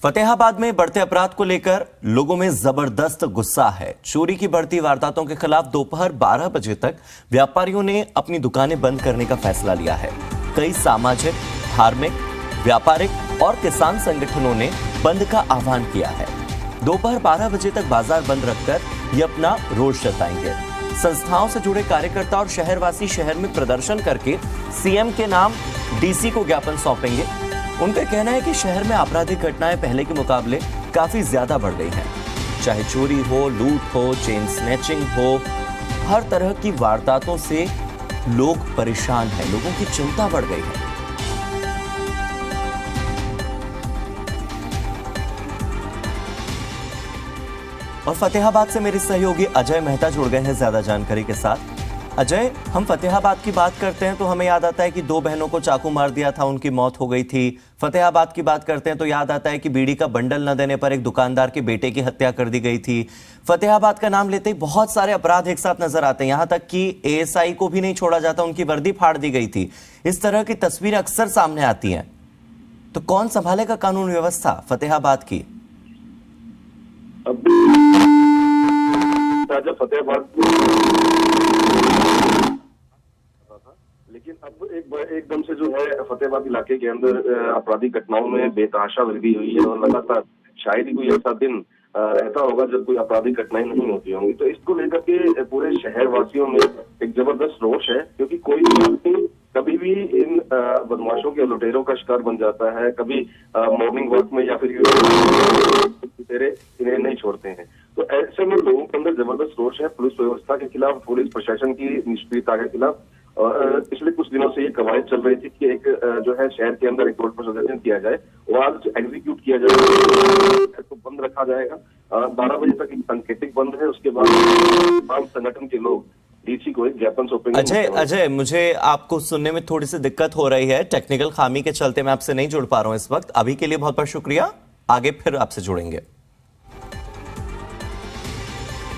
फतेहाबाद में बढ़ते अपराध को लेकर लोगों में जबरदस्त गुस्सा है। चोरी की बढ़ती वारदातों के खिलाफ दोपहर 12 बजे तक व्यापारियों ने अपनी दुकानें बंद करने का फैसला लिया है। कई सामाजिक, धार्मिक, व्यापारिक और किसान संगठनों ने बंद का आह्वान किया है। दोपहर 12 बजे तक बाजार बंद रखकर ये अपना रोष जताएंगे। संस्थाओं से जुड़े कार्यकर्ता और शहरवासी शहर में प्रदर्शन करके सीएम के नाम डीसी को ज्ञापन सौंपेंगे। उनका कहना है कि शहर में आपराधिक घटनाएं पहले के मुकाबले काफी ज्यादा बढ़ गई हैं। चाहे चोरी हो, लूट हो, चेन स्नैचिंग हो, हर तरह की वारदातों से लोग परेशान हैं, लोगों की चिंता बढ़ गई है। और फतेहाबाद से मेरे सहयोगी अजय मेहता जुड़ गए हैं ज्यादा जानकारी के साथ। अजय, हम फतेहाबाद की बात करते हैं तो हमें याद आता है कि 2 बहनों को चाकू मार दिया था, उनकी मौत हो गई थी। फतेहाबाद की बात करते हैं तो याद आता है कि बीड़ी का बंडल न देने पर एक दुकानदार के बेटे की हत्या कर दी गई थी। फतेहाबाद का नाम लेते ही बहुत सारे अपराध एक साथ नजर आते हैं। यहां तक कि एएसआई को भी नहीं छोड़ा जाता, उनकी वर्दी फाड़ दी गई थी। इस तरह की तस्वीरें अक्सर सामने आती हैं। तो कौन संभालेगा कानून व्यवस्था फतेहाबाद की? लेकिन अब एकदम से जो है फतेहाबाद इलाके के अंदर आपराधिक घटनाओं में बेतहाशा वृद्धि हुई है और लगातार शायद ही कोई ऐसा दिन रहता होगा जब कोई आपराधिक घटनाएं नहीं होती होंगी। तो इसको लेकर के पूरे शहर वासियों में एक जबरदस्त रोष है, क्योंकि कोई भी कभी भी इन बदमाशों के लुटेरों का शिकार बन जाता है। कभी मॉर्निंग वॉक में या फिर इन्हें नहीं छोड़ते हैं। तो ऐसे में लोगों के अंदर जबरदस्त रोष है पुलिस व्यवस्था के खिलाफ, पुलिस प्रशासन की निष्क्रियता के खिलाफ। और पिछले कुछ दिनों से ये कवायद चल रही थी कि एक जो है शहर के अंदर एक रोड पर सदस्यन किया जाए, वो आज एग्जीक्यूट किया जाएगा, तो बंद रखा जाएगा। 12 बजे तक एक सांकेतिक बंद है। उसके बाद तमाम संगठन के लोग डीसी को एक ज्ञापन सौंपेंगे। अजय, मुझे आपको सुनने में थोड़ी सी दिक्कत हो रही है, टेक्निकल खामी के चलते मैं आपसे नहीं जुड़ पा रहा हूं इस वक्त। अभी के लिए बहुत बहुत शुक्रिया, आगे फिर आपसे जुड़ेंगे।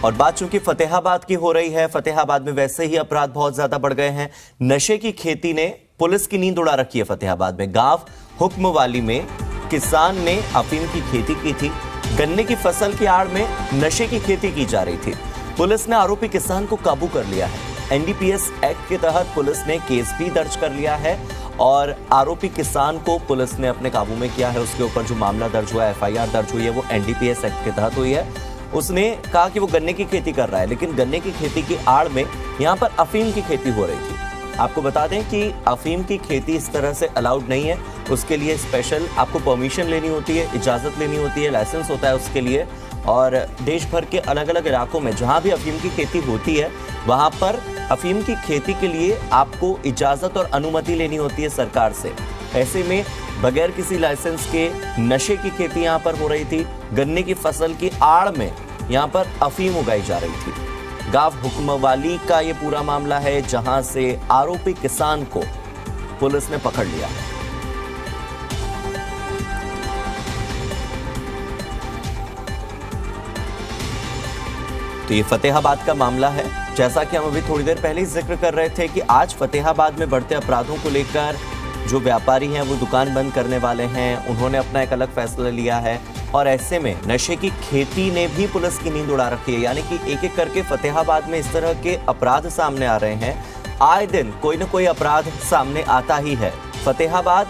और बात चूंकि फतेहाबाद की हो रही है, फतेहाबाद में वैसे ही अपराध बहुत ज्यादा बढ़ गए हैं। नशे की खेती ने पुलिस की नींद उड़ा रखी है। फतेहाबाद में गांव हुक्मवाली में किसान ने अफीम की खेती की थी। गन्ने की फसल की आड़ में नशे की खेती की जा रही थी। पुलिस ने आरोपी किसान को काबू कर लिया है। एनडीपीएस एक्ट के तहत पुलिस ने केस भी दर्ज कर लिया है और आरोपी किसान को पुलिस ने अपने काबू में किया है। उसके ऊपर जो मामला दर्ज हुआ है, एफआईआर दर्ज हुई है, वो एनडीपीएस एक्ट के तहत हुई है। उसने कहा कि वो गन्ने की खेती कर रहा है, लेकिन गन्ने की खेती की आड़ में यहां पर अफीम की खेती हो रही थी। आपको बता दें कि अफीम की खेती इस तरह से अलाउड नहीं है। उसके लिए स्पेशल आपको परमिशन लेनी होती है, इजाजत लेनी होती है, लाइसेंस होता है उसके लिए। और देश भर के अलग अलग इलाकों में जहां भी अफीम की खेती होती है, वहां पर अफीम की खेती के लिए आपको इजाजत और अनुमति लेनी होती है सरकार से। ऐसे में बगैर किसी लाइसेंस के नशे की खेती यहां पर हो रही थी। गन्ने की फसल की आड़ में यहां पर अफीम उगाई जा रही थी। गांव हुक्मवाली का ये पूरा मामला है, जहां से आरोपी किसान को पुलिस ने पकड़ लिया है। तो ये फतेहाबाद का मामला है। जैसा कि हम अभी थोड़ी देर पहले ही जिक्र कर रहे थे कि आज फतेहाबाद में बढ़ते अपराधों को लेकर जो व्यापारी हैं वो दुकान बंद करने वाले हैं। उन्होंने अपना एक अलग फैसला लिया है और ऐसे में नशे की खेती ने भी पुलिस की नींद उड़ा रखी है। यानी कि एक एक करके फतेहाबाद में इस तरह के अपराध सामने आ रहे हैं। आए दिन कोई ना कोई अपराध सामने आता ही है। फतेहाबाद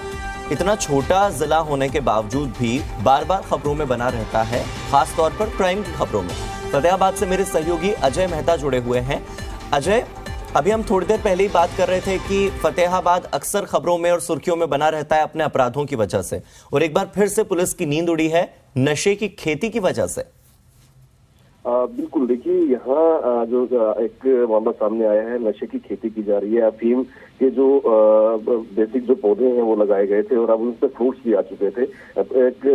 इतना छोटा जिला होने के बावजूद भी बार बार खबरों में बना रहता है, खासतौर पर क्राइम की खबरों में। फतेहाबाद से मेरे सहयोगी अजय मेहता जुड़े हुए हैं। अजय, अभी हम थोड़ी देर पहले ही बात कर रहे थे कि फतेहाबाद अक्सर खबरों में और सुर्खियों में बना रहता है अपने अपराधों की वजह से, और एक बार फिर से पुलिस की नींद उड़ी है नशे की खेती की वजह से। बिल्कुल, देखिए यहाँ जो एक मामला सामने आया है, नशे की खेती की जा रही है। अफीम के जो बेसिक जो पौधे हैं वो लगाए गए थे और अब उनसे फ्रूट्स भी आ चुके थे। एक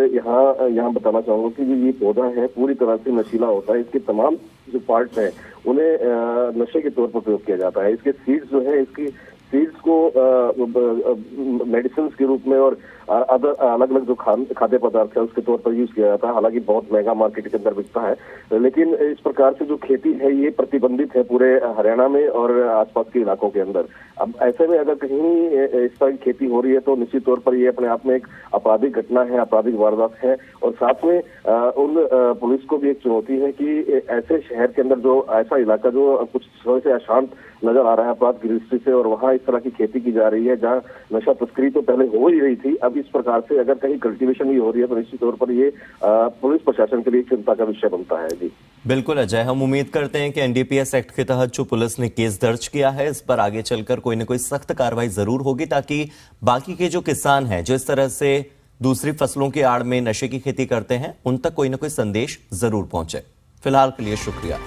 यहाँ बताना चाहूंगा कि जो ये पौधा है पूरी तरह से नशीला होता है। इसके तमाम जो पार्ट्स हैं उन्हें नशे के तौर पर प्रयोग किया जाता है। इसके सीड्स जो है, इसकी सीड्स को मेडिसिन के रूप में और अदर अलग अलग जो खाद्य पदार्थ है उसके तौर पर यूज किया जाता है। हालांकि बहुत महंगा मार्केट के अंदर बिकता है, लेकिन इस प्रकार से जो खेती है ये प्रतिबंधित है पूरे हरियाणा में और आसपास के इलाकों के अंदर। अब ऐसे में अगर कहीं इस तरह की खेती हो रही है तो निश्चित तौर पर ये अपने आप में एक आपराधिक घटना है, आपराधिक वारदात है। और साथ में उन पुलिस को भी एक चुनौती है कि ऐसे शहर के अंदर जो ऐसा इलाका जो कुछ समय से अशांत नजर आ रहा है अपराध की दृष्टि से, और वहाँ इस तरह की खेती की जा रही है जहाँ नशा तस्करी तो पहले हो ही रही थी, अब इस प्रकार से अगर कहीं कल्टीवेशन भी हो रही है तो निश्चित तौर पर ये पुलिस प्रशासन के लिए चिंता का विषय बनता है। जी बिल्कुल अजय, हम उम्मीद करते हैं कि एनडीपीएस एक्ट के तहत जो पुलिस ने केस दर्ज किया है इस पर आगे चलकर कोई न कोई सख्त कार्रवाई जरूर होगी, ताकि बाकी के जो किसान हैं जो इस तरह से दूसरी फसलों की आड़ में नशे की खेती करते हैं उन तक कोई न कोई संदेश जरूर पहुंचे। फिलहाल के लिए शुक्रिया।